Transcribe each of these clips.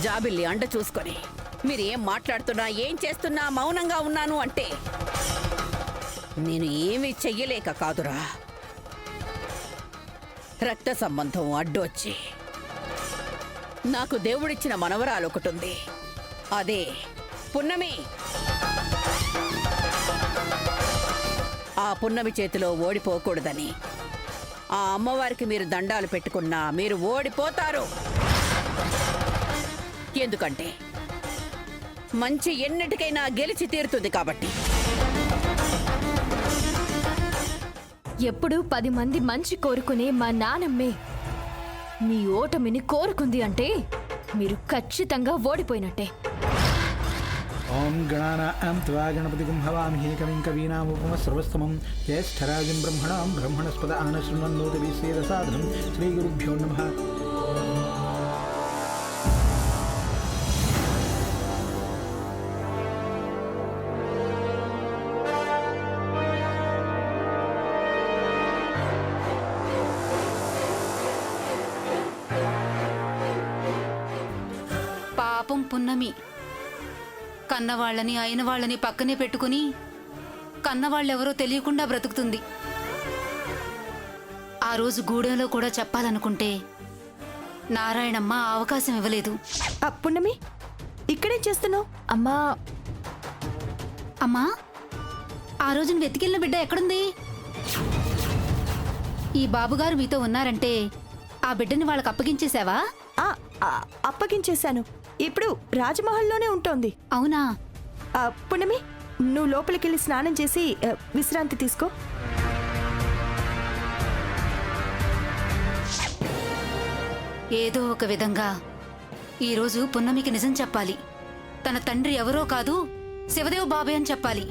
జాబిల్లి అండ చూసుకొని మీరు ఏం మాట్లాడుతున్నా ఏం చేస్తున్నా మౌనంగా ఉన్నాను అంటే నేను ఏమీ చెయ్యలేక కాదురా. రక్త సంబంధం అడ్డొచ్చి నాకు దేవుడిచ్చిన మనవరాలు ఒకటుంది. అదే పున్నమి. ఆ పున్నమి చేతిలో ఓడిపోకూడదని ఆ అమ్మవారికి మీరు దండాలు పెట్టుకున్నా మీరు ఓడిపోతారు. ఎందుకంటే మంచి ఎన్నిటికైనా గెలిచి తీరుతుంది కాబట్టి. ఎప్పుడు 10 మంది మంచి కోరుకునే మా నానమ్మే మీ ఓటమిని కోరుకుంది అంటే మీరు ఖచ్చితంగా ఓడిపోయినట్టే. ఓం గణానాం త్వా గణపతిగం హవామహే కవిం కవీనాముపమస్రవస్తమం జ్యేష్ఠరాజం బ్రహ్మణాం బ్రహ్మణస్పద ఆనశృణ్వన్నోతిభిశ్చేదసాదనం శ్రీగురుభ్యో నమః. పాపం పున్నమి కన్నవాళ్ళని అయిన వాళ్ళని పక్కనే పెట్టుకుని కన్నవాళ్ళెవరో తెలియకుండా బ్రతుకుతుంది. ఆ రోజు గూడెంలో కూడా చెప్పాలనుకుంటే నారాయణమ్మ అవకాశం ఇవ్వలేదు. పున్నమి, ఇక్కడేం చేస్తున్నావు? అమ్మా అమ్మా, ఆ రోజున వెతికిన బిడ్డ ఎక్కడుంది? ఈ బాబుగారు మీతో ఉన్నారంటే ఆ బిడ్డని వాళ్ళకి అప్పగించేశావా? అప్పగించేశాను. ఇప్పుడు రాజమహల్లోనే ఉంటోంది. అవునా? పున్నమి, నువ్వు లోపలికెళ్ళి స్నానం చేసి విశ్రాంతి తీసుకో. ఏదో ఒక విధంగా ఈరోజు పున్నమికి నిజం చెప్పాలి. తన తండ్రి ఎవరో కాదు, శివదేవ్ బాబాయ్ అని చెప్పాలి.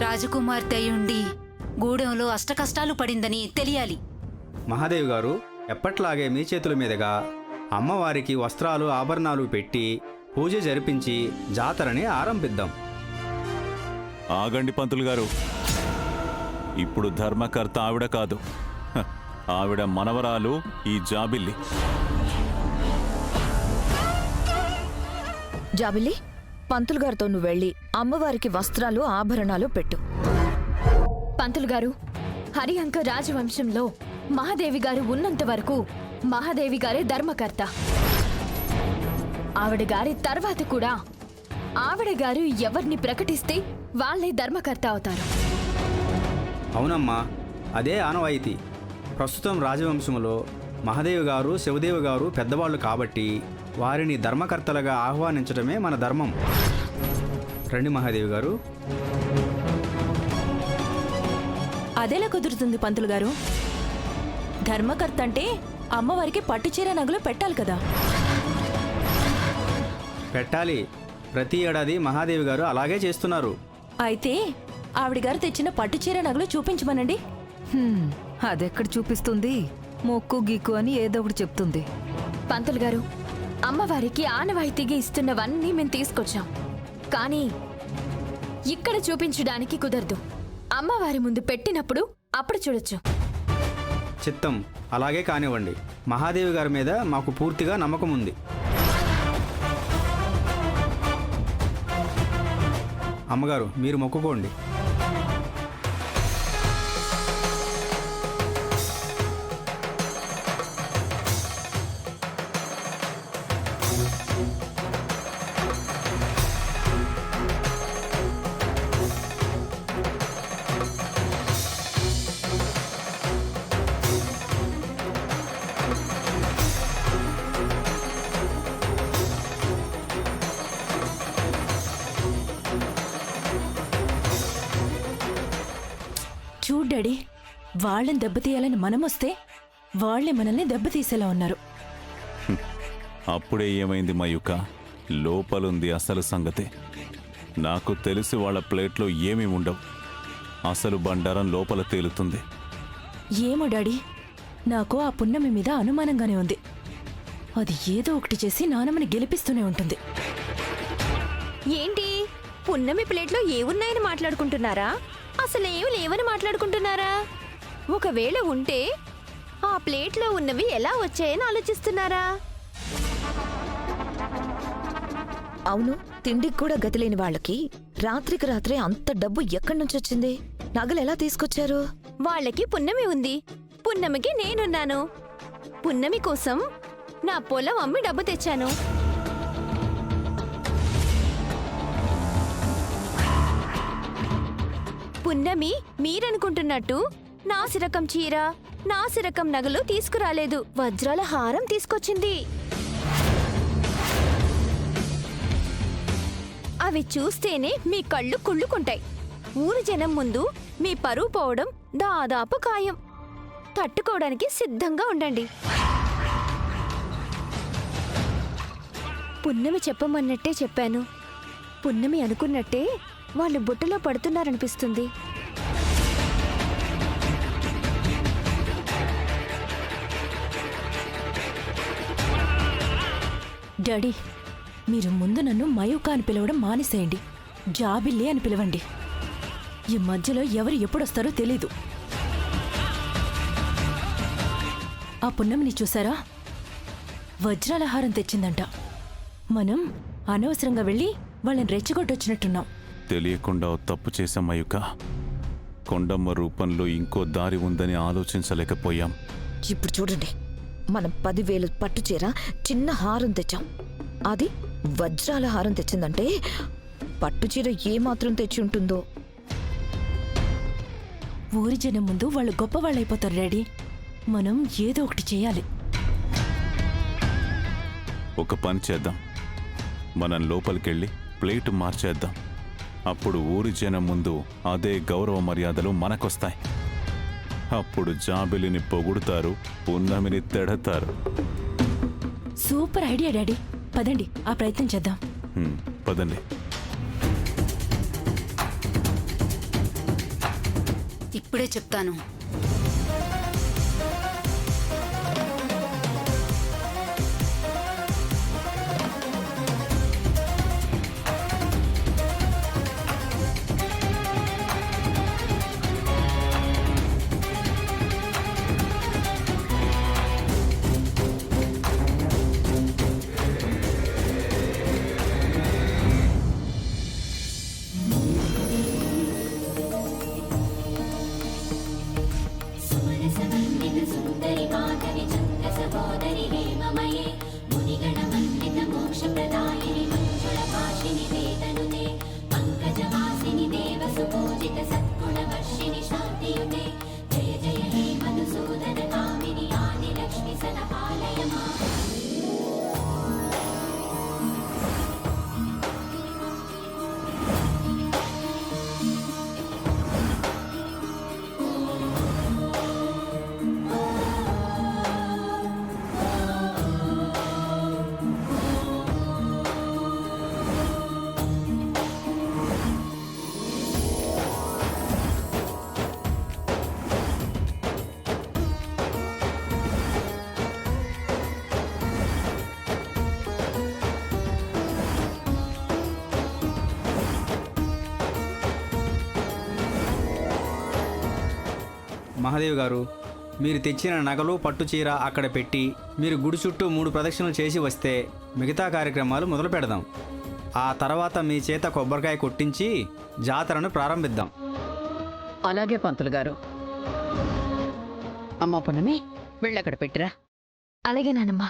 రాజకుమార్తె అయ్యుండి గూడెంలో అష్టకష్టాలు పడిందని తెలియాలి. మహాదేవి గారు, ఎప్పట్లాగే మీ చేతుల మీదుగా అమ్మవారికి వస్త్రాలు ఆభరణాలు పెట్టి పూజ జరిపించి జాతరని ఆరంభిద్దాం. ఆగండి పంతులు గారు, ఇప్పుడు ధర్మకర్త ఆవిడ కాదు, ఆవిడ మనవరాలు ఈ జాబిల్లి. జాబిల్లి, పంతులు గారితో నువ్వు వెళ్ళి అమ్మవారికి వస్త్రాలు ఆభరణాలు పెట్టు. పంతులు గారు, హరిహంక రాజవంశంలో మహాదేవి గారు ఉన్నంత వరకు మహాదేవి గారే ధర్మకర్త. ఆవిడ గారి తర్వాత కూడా ఆవిడ గారు ఎవరిని ప్రకటిస్తే వాళ్ళే ధర్మకర్త అవుతారు. అవునమ్మా, అదే ఆనవాయితీ. ప్రస్తుతం రాజవంశంలో మహాదేవి గారు శివదేవి గారు పెద్దవాళ్ళు కాబట్టి వారిని ధర్మకర్తలుగా ఆహ్వానించడమే మన ధర్మం. రండి మహాదేవి గారు. అదెలా కుదురుతుంది పంతులు గారు? ధర్మకర్త అంటే అమ్మవారికి పట్టుచీర నగలు పెట్టాలి కదా. పెట్టాలి. ప్రతి ఏడాది మహాదేవి గారు అలాగే చేస్తున్నారు. అయితే ఆవిడ గారు తెచ్చిన పట్టుచీర నగలు చూపించమనండి. అదెక్కడ చూపిస్తుంది? మొక్కు గీక్కు అని ఏదో ఒకటి చెప్తుంది. పంతులు గారు, అమ్మవారికి ఆనవాయితీగా ఇస్తున్నవన్నీ మేము తీసుకొచ్చాం. కానీ ఇక్కడ చూపించడానికి కుదరదు. అమ్మవారి ముందు పెట్టినప్పుడు అప్పుడు చూడొచ్చు. చిత్తం, అలాగే కానివ్వండి. మహాదేవి గారి మీద మాకు పూర్తిగా నమ్మకం ఉంది. అమ్మగారు, మీరు మొక్కుకోండి. చూడు డాడీ, వాళ్ళని దెబ్బతీయాలని మనమొస్తే వాళ్లే మనల్ని దెబ్బతీసేలా ఉన్నారు. అప్పుడే ఏమైంది మయూక? లోపలుంది అసలు సంగతి. నాకు తెలిసి వాళ్ళ ప్లేట్లో ఏమీ ఉండవు. అసలు బండారం లోపల తేలుతుంది. ఏమో డాడీ, నాకు ఆ పున్నమి మీద అనుమానంగానే ఉంది. అది ఏదో ఒకటి చేసి నానమ్మని గెలిపిస్తూనే ఉంటుంది. ఏంటి, పున్నమి ప్లేట్లో ఏమున్నాయని మాట్లాడుకుంటున్నారా? అసలు ఏమి లేవని మాట్లాడుకుంటున్నారా? ఒకవేళ ఉంటే ఆ ప్లేట్లో ఉన్నవి ఎలా వచ్చాయని ఆలోచిస్తున్నారా? అవును, తిండికి కూడా గతిలేని వాళ్ళకి రాత్రికి రాత్రే అంత డబ్బు ఎక్కడి నుంచి వచ్చింది? నగలు ఎలా తీసుకొచ్చారు? వాళ్ళకి పున్నమి ఉంది, పున్నమికి నేనున్నాను. పున్నమి కోసం నా పొలం అమ్మి డబ్బు తెచ్చాను. పున్నమి మీరనుకుంటున్నట్టు నాసిరకం చీర, నాసిరకం నగలు తీసుకురాలేదు, వజ్రాల హారం తీసుకొచ్చింది. అవి చూస్తేనే మీ కళ్ళు కుళ్ళుకుంటాయి. ఊరు జనం ముందు మీ పరువు పోవడం దాదాపు ఖాయం. తట్టుకోవడానికి సిద్ధంగా ఉండండి. పున్నమి చెప్పమన్నట్టే చెప్పాను. పున్నమి అనుకున్నట్టే వాళ్ళు బుట్టలో పడుతున్నారనిపిస్తుంది. డాడీ, మీరు ముందు నన్ను మయూక అని పిలవడం మానేసేయండి. జాబిల్లి అని పిలవండి. ఈ మధ్యలో ఎవరు ఎప్పుడొస్తారో తెలీదు. ఆ పున్నమిని చూసారా? వజ్రాల హారం తెచ్చిందంట. మనం అనవసరంగా వెళ్ళి వాళ్ళని రెచ్చగొట్టొచ్చినట్టున్నాం. తెలియకుండా ఓ తప్పు చేశాం మయూక. కొండమ్మ రూపంలో ఇంకో దారి ఉందని ఆలోచించలేకపోయాం. ఇప్పుడు చూడండి, మనం 10,000 పట్టుచీర, చిన్న హారం తెచ్చాం. అది వజ్రాల హారం తెచ్చిందంటే పట్టుచీర ఏమాత్రం తెచ్చి ఉంటుందో. ఊరి జనం ముందు వాళ్ళు గొప్పవాళ్ళైపోతారు డాడీ. మనం ఏదో ఒకటి చేయాలి. ఒక పని చేద్దాం, మనం లోపలికెళ్ళి ప్లేటు మార్చేద్దాం. అప్పుడు ఊరి జనం ముందు అదే గౌరవ మర్యాదలు మనకొస్తాయి. అప్పుడు జాబిలిని పొగుడుతారు, పున్నమిని తెడతారు. Super idea daddy. పదండి, ఆ ప్రయత్నం చేద్దాం. పదండి. ఇప్పుడే చెప్తాను. మహాదేవ్ గారు, మీరు తెచ్చిన నగలు పట్టుచీర అక్కడ పెట్టి మీరు గుడి చుట్టూ 3 ప్రదక్షిణలు చేసి వస్తే మిగతా కార్యక్రమాలు మొదలు పెడదాం. ఆ తర్వాత మీ చేత కొబ్బరికాయ కొట్టించి జాతరను ప్రారంభిద్దాం. అలాగే పంతులు గారు. అమ్మ పున్నమి, వెళ్ళక్కడ పెట్టిరా. అలాగే నానమ్మా.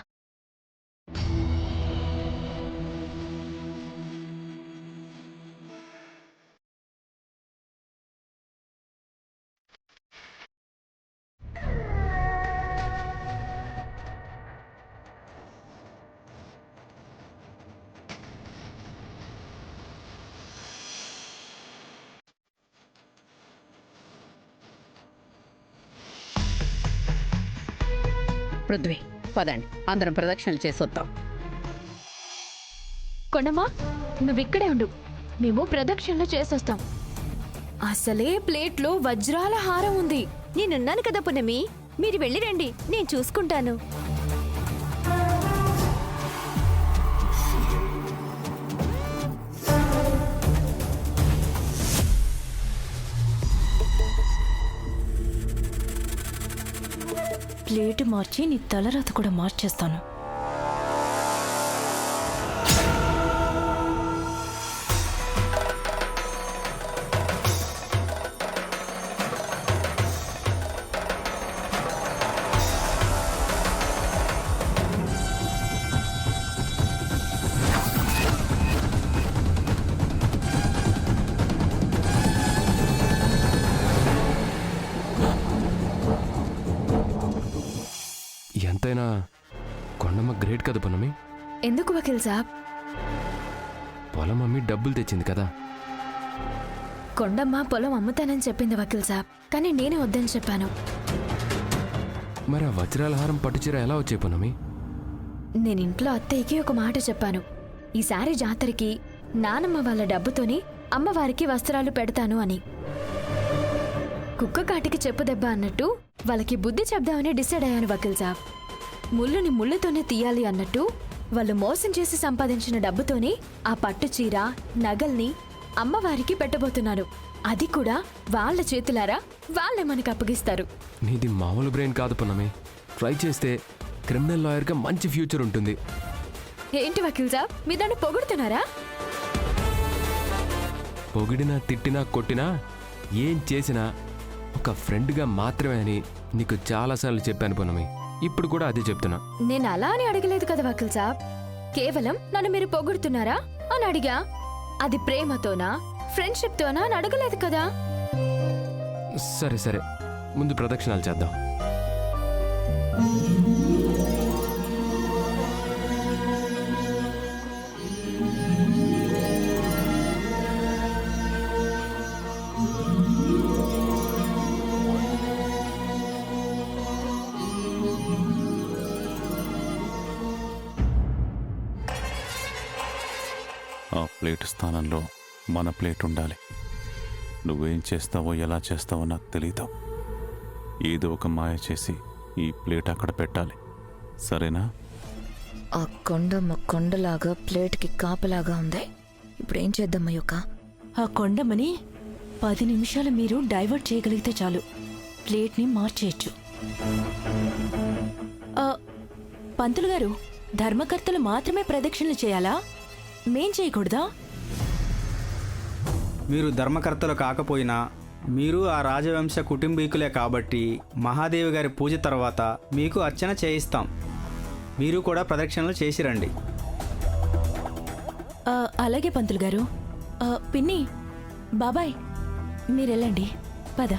పృథ్వీ, పదండి, అందరం ప్రదక్షిణలు చేసొద్దాం. కొండమ్మా, నువ్విక్కడే ఉండు, మేము ప్రదక్షిణలు చేసొస్తాం. అసలే ప్లేట్లో వజ్రాల హారం ఉంది. నేనున్నాను కదా పున్నమి, మీరు వెళ్ళి రండి, నేను చూసుకుంటాను. ప్లేటు మార్చి నీ తలరాత కూడా మార్చేస్తాను. గ్రేట్ కదా పున్నమి. ఎందుకు వకీల్ సాబ్? పొలం అమ్మి డబ్బులు తెచ్చింది కదా. కొండమ్మ పొలం అమ్ముతానని చెప్పింది వకీల్ సాబ్, కానీ నేనే వద్దని చెప్పాను. మరి ఆ వజ్రాల హారం పట్టుచీర ఎలా వచ్చాయి పున్నమి? నేను ఇంట్లో అత్తయ్యకి ఒక మాట చెప్పాను. ఈసారి జాతరకి నానమ్మ వాళ్ళ డబ్బుతోని అమ్మవారికి వస్త్రాలు పెడతాను అని. కుక్క కాటికి చెప్పు దెబ్బ అన్నట్టు వాళ్ళకి బుద్ధి చెప్దామని డిసైడ్ అయ్యాను వకీల్ సాబ్. ముళ్ళుని ముళ్ళుతోనే తీయాలి అన్నట్టు వాళ్ళు మోసం చేసి సంపాదించిన డబ్బుతోనే ఆ పట్టు చీర, నగల్ని అమ్మవారికి పెట్టబోతున్నాను. అది కూడా వాళ్ళ చేతులారా వాళ్ళే మనకు అప్పగిస్తారు. నీది మామూలు బ్రెయిన్ కాదు పున్నమి. ట్రై చేస్తే క్రిమినల్ లాయర్గా మంచి ఫ్యూచర్ ఉంటుంది. ఏంటి వకీల్ సాబ్, మీ దాన్ని పొగుడుతున్నారా? పొగిడినా తిట్టినా కొట్టినా ఏం చేసినా ఒక ఫ్రెండ్గా మాత్రమే అని నీకు చాలాసార్లు చెప్పాను పున్నమి. ఇప్పుడు కూడా అదే చెప్తున్నా. నేను అలా అని అడగలేదు కదా వకీల్ సాబ్. కేవలం నన్ను మీరు పొగుడుతున్నారా అని అడిగా. అది ప్రేమతోనా ఫ్రెండ్షిప్తోనా అని అడగలేదు కదా. సరే సరే, ముందు ప్రదక్షిణాలు చేద్దాం. ఆ ప్లేట్ స్థానంలో మన ప్లేట్ ఉండాలి. నువ్వేం చేస్తావో ఎలా చేస్తావో నాకు తెలీదు. ఏదో ఒక మాయ చేసి ఈ ప్లేట్ అక్కడ పెట్టాలి, సరేనా? ఆ కొండమ్మ కొండలాగా ప్లేట్కి కాపలాగా ఉంది. ఇప్పుడేం చేద్దాం అయ్యొక్క? ఆ కొండమని 10 నిమిషాలు మీరు డైవర్ట్ చేయగలిగితే చాలు, ప్లేట్ని మార్చేయచ్చు. పంతులు గారు, ధర్మకర్తలు మాత్రమే ప్రదక్షిణలు చేయాలా? మేం చేయకూడదా? మీరు ధర్మకర్తలు కాకపోయినా మీరు ఆ రాజవంశ కుటుంబీకులే కాబట్టి మహాదేవి గారి పూజ తర్వాత మీకు అర్చన చేయిస్తాం. మీరు కూడా ప్రదక్షిణలు చేసిరండి. అలాగే పంతులు గారు. పిన్ని, బాబాయ్, మీరెళ్ళండి. పద.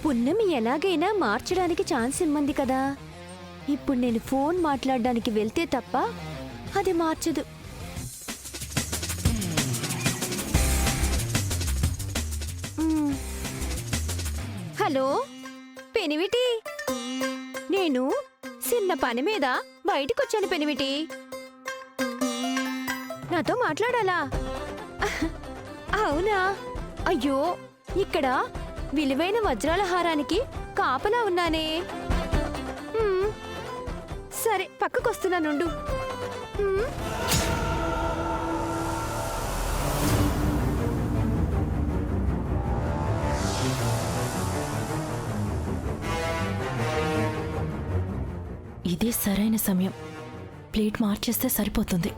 పున్నమి ఎలాగైనా మార్చడానికి ఛాన్స్ ఇమ్మంది కదా. ఇప్పుడు నేను ఫోన్ మాట్లాడడానికి వెళ్తే తప్ప అది మార్చదు. హలో పెనివిటి, నేను చిన్న పని మీద బయటకొచ్చాను. పెనివిటి, నాతో మాట్లాడాలా? అవునా? అయ్యో, ఇక్కడ విలువైన వజ్రాల హారానికి కాపలా ఉన్నానే. సరే, పక్కకొస్తున్నానుండు. ఇదే సరైన సమయం. ప్లేట్ మార్చేస్తే సరిపోతుంది.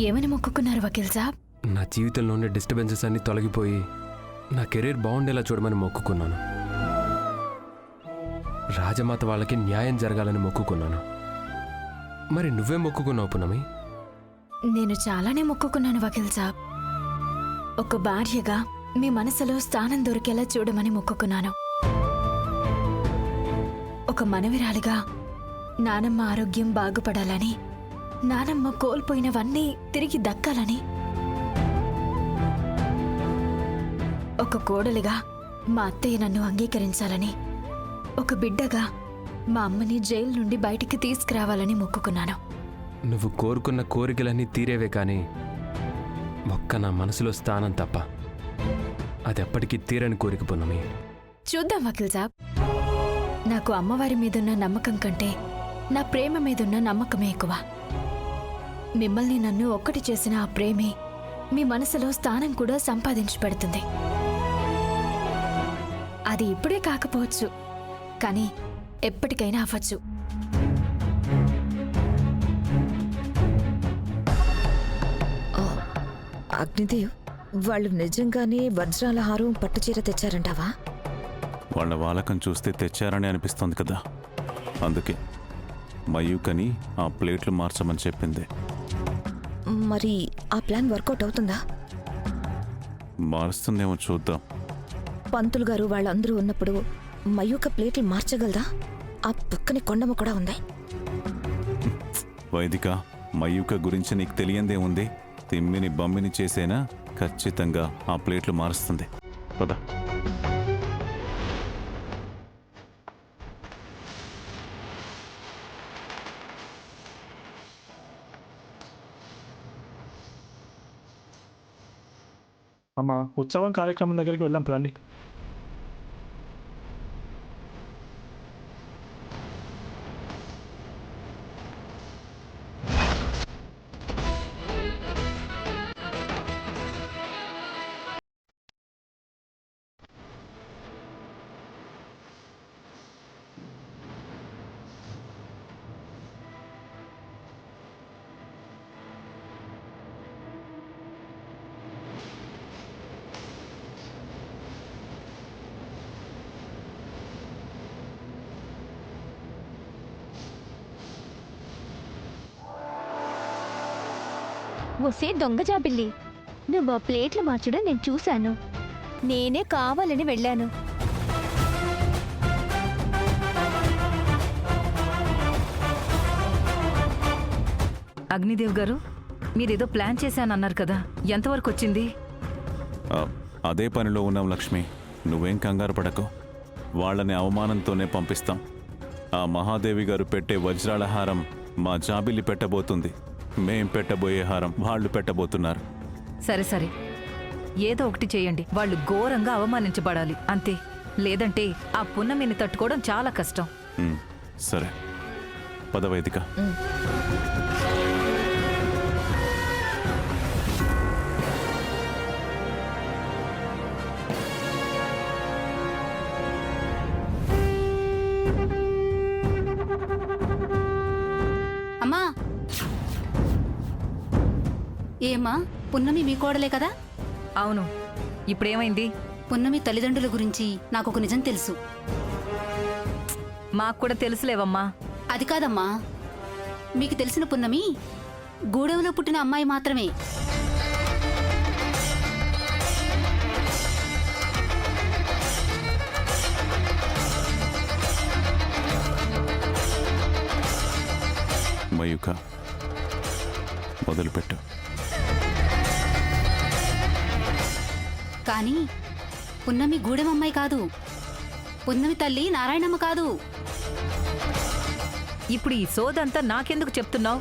ఏమని మొక్కుకున్నారు వకీల్ సాబ్? నా జీవితంలో ఉండే డిస్టర్బెన్సెస్ అన్నీ తొలగిపోయి నా కెరీర్ బాగుండేలా చూడమని మొక్కుకున్నాను. రాజమాత వాళ్ళకి న్యాయం జరగాలని మొక్కుకున్నాను. మరి నువ్వే మొక్కుకున్నావు పున్నమి? నేను చాలానే మొక్కుకున్నాను వకీల్ సాబ్. ఒక భార్యగా మీ మనసులో స్థానం దొరికేలా చూడమని మొక్కుకున్నాను. ఒక మనవిరాలిగా నానమ్మ ఆరోగ్యం బాగుపడాలని, నానమ్మ కోల్పోయినవన్నీ తిరిగి దక్కాలని, ఒక కోడలిగా మా అత్తయ్య నన్ను అంగీకరించాలని, ఒక బిడ్డగా మా అమ్మని జైలు నుండి బయటికి తీసుకురావాలని మొక్కుకున్నాను. నువ్వు కోరుకున్న కోరికలన్నీ తీరేవే కానీ ఒక్క నా మనసులో స్థానం తప్ప అది ఎప్పటికీ తీరని కోరిక పున్నమి. చూద్దాం వకీల్ సాబ్. నాకు అమ్మవారి మీదున్న నమ్మకం కంటే నా ప్రేమ మీదున్న నమ్మకమే ఎక్కువ. మిమ్మల్ని నన్ను ఒక్కటి చేసిన ఆ ప్రేమే మీ మనసులో స్థానం కూడా సంపాదించి పెడుతుంది. అది ఇప్పుడే కాకపోవచ్చు, కానీ ఎప్పటికైనా అవ్వచ్చు. అగ్నిదేవ్, వాళ్ళు నిజంగానే వజ్రాల హారం పట్టుచీర తెచ్చారంటావా? వాళ్ళ వాలకం చూస్తే తెచ్చారని అనిపిస్తోంది కదా, అందుకే మయూకని ఆ ప్లేట్లు మార్చమని చెప్పింది. మరి ఆ ప్లాన్ వర్కౌట్ అవుతుందా? మారుస్తుందేమో చూద్దాం. పంతులు గారు వాళ్ళందరూ ఉన్నప్పుడు మయూక ప్లేట్లు మార్చగలదా? ఆ పక్కనే కొండమ్మ కూడా ఉంది. వైదిక, మయూక గురించి నీకు తెలియందే ఉంది. తిమ్మిని బమ్మిని చేసేనా ఖచ్చితంగా ఆ ప్లేట్లు మారుస్తుంది. పద. అమ్మా, ఉత్సవం కార్యక్రమం దగ్గరికి వెళ్దాం రండి. వసే దొంగ జాబిల్లి, నువ్వు ఆ ప్లేట్లు మార్చడం నేను చూశాను. నేనే కావాలని వెళ్ళాను. అగ్నిదేవ్ గారు, మీరేదో ప్లాన్ చేశానన్నారు కదా, ఎంతవరకు వచ్చింది? అదే పనిలో ఉన్నాం లక్ష్మి, నువ్వేం కంగారు పడకు. వాళ్ళని అవమానంతోనే పంపిస్తాం. ఆ మహాదేవి గారు పెట్టే వజ్రాల హారం మా జాబిల్లి పెట్టబోతుంది. మేం పెట్టబోయే హారం వాళ్ళు పెట్టబోతున్నారు. సరే సరే, ఏదో ఒకటి చేయండి. వాళ్ళు ఘోరంగా అవమానించబడాలి అంతే. లేదంటే ఆ పున్నమిని తట్టుకోవడం చాలా కష్టం. సరే, పద వైదిక. అమ్మా, ఏమా, పున్నమి మీ కోడలే కదా? అవును. ఇప్పుడేమైంది? పున్నమి తల్లిదండ్రుల గురించి నాకు ఒక నిజం తెలుసు. మాకు కూడా తెలుసులేవమ్మా. అది కాదమ్మా, మీకు తెలిసిన పున్నమి గూడెంలో పుట్టిన అమ్మాయి మాత్రమే. మయూక, మొదలుపెట్టు. కానీ పున్నమి గూడెం అమ్మాయి కాదు. పున్నమి తల్లి నారాయణమ్మ కాదు. ఇప్పుడు ఈ సోదంతా నాకెందుకు చెప్తున్నావు?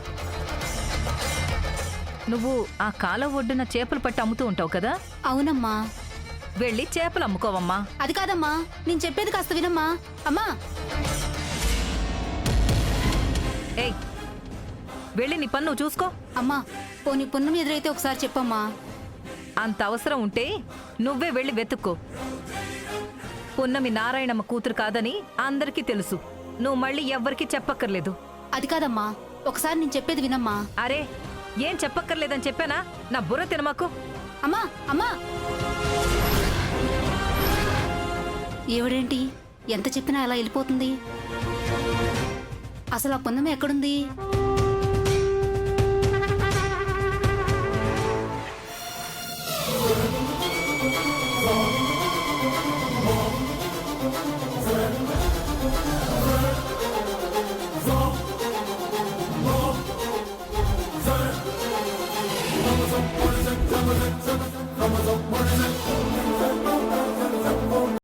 నువ్వు ఆ కాలువ ఒడ్డున చేపలు పట్టి అమ్ముతూ ఉంటావు కదా? అవునమ్మా. వెళ్ళి చేపలు అమ్ముకోవమ్మా. అది కాదమ్మా, నేను చెప్పేది కాస్త వినమ్మా. అమ్మా, ఏయ్, వెళ్ళి నీ పన్ను చూసుకో. అమ్మా, పోనీ పున్నమి ఎదురైతే ఒకసారి చెప్పమ్మా. అంత అవసరం ఉంటే నువ్వే వెళ్ళి వెతుక్కో. పున్నమి నారాయణమ్మ కూతురు కాదని అందరికీ తెలుసు. నువ్వు మళ్ళీ ఎవ్వరికీ చెప్పక్కర్లేదు. అది కాదమ్మా, ఒకసారి నేను చెప్పేది వినమ్మా. అరే, ఏం చెప్పక్కర్లేదని చెప్పానా? నా బుర్ర తినమాకు. అమ్మా, అమ్మా. ఏవడేంటి ఎంత చెప్పినా అలా వెళ్ళిపోతుంది. అసలు ఆ పున్నమి ఎక్కడుంది?